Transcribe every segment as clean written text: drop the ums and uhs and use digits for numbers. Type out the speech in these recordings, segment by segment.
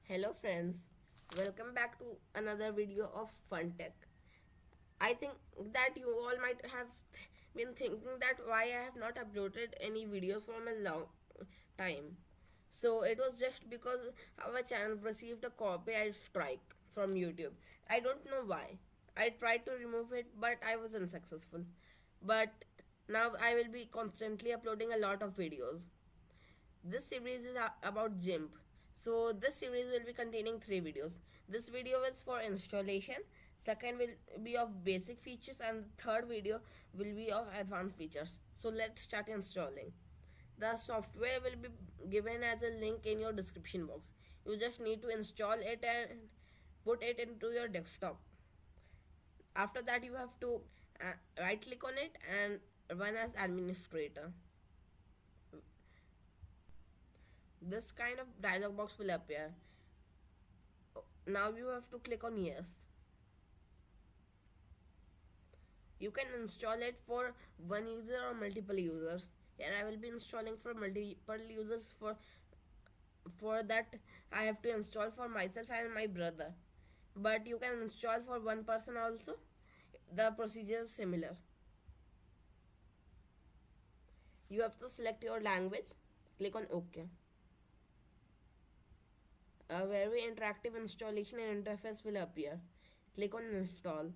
Hello friends, welcome back to another video of Fun Tech. I think that you all might have been thinking that why I have not uploaded any videos from a long time. So it was just because our channel received a copyright strike from YouTube. I don't know why. I tried to remove it but I was unsuccessful. But now I will be constantly uploading a lot of videos. This series is about GIMP. So this series will be containing three videos. This video is for installation, second will be of basic features, and third video will be of advanced features. So let's start installing. The software will be given as a link in your description box. You just need to install it and put it into your desktop. After that you have to right click on it and run as administrator. This kind of dialog box will appear. Now you have to click on yes. You can install it for one user or multiple users. Here I will be installing for multiple users. For that I have to install for myself and my brother, but you can install for one person also. The procedure is similar. You have to select your language, click on OK. A very interactive installation interface will appear. Click on install.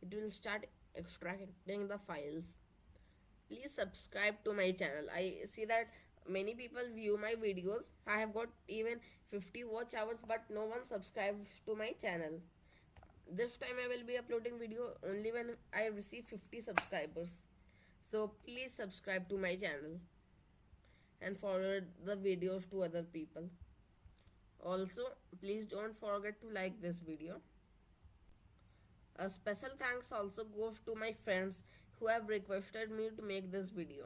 It will start extracting the files. Please subscribe to my channel. I see that many people view my videos. I have got even 50 watch hours, but no one subscribes to my channel. This time I will be uploading video only when I receive 50 subscribers. So please subscribe to my channel and forward the videos to other people. Also, please don't forget to like this video. A special thanks also goes to my friends who have requested me to make this video.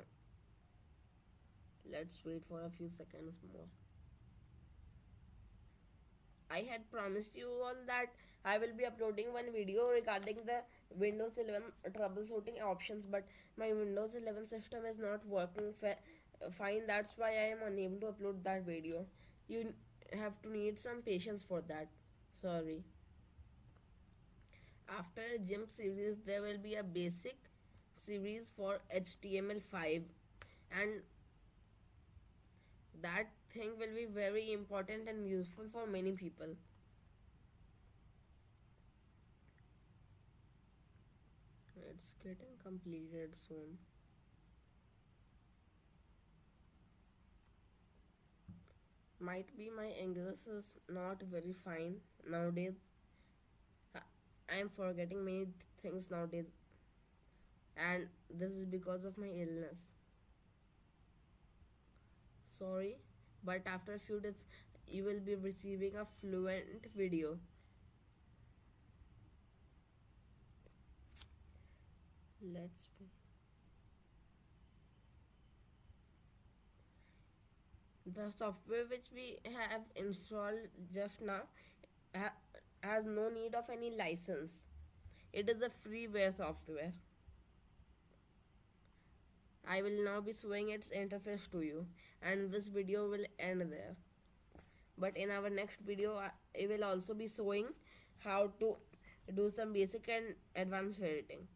Let's wait for a few seconds more. I had promised you all that I will be uploading one video regarding the Windows 11 troubleshooting options, but my Windows 11 system is not working fine. That's why I am unable to upload that video. You have to need some patience for that. Sorry. After a GIMP series, there will be a basic series for HTML5, and that thing will be very important and useful for many people. It's getting completed soon. Might be my English is not very fine nowadays. I am forgetting many things nowadays, and this is because of my illness. Sorry, but after a few days you will be receiving a fluent video. Let's wait. The software which we have installed just now has no need of any license. It is a freeware software. I will now be showing its interface to you, and this video will end there. But in our next video I will also be showing how to do some basic and advanced editing.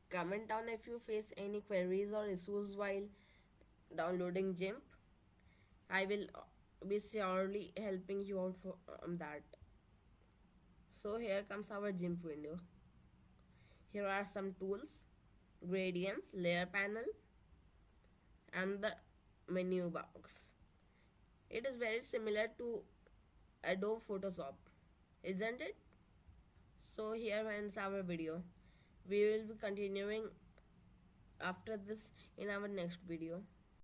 Comment down if you face any queries or issues while downloading GIMP. I will be surely helping you out for that. So here comes our GIMP window. Here are some tools, gradients, layer panel, and the menu box. It is very similar to Adobe Photoshop, isn't it? So here ends our video. We will be continuing after this in our next video.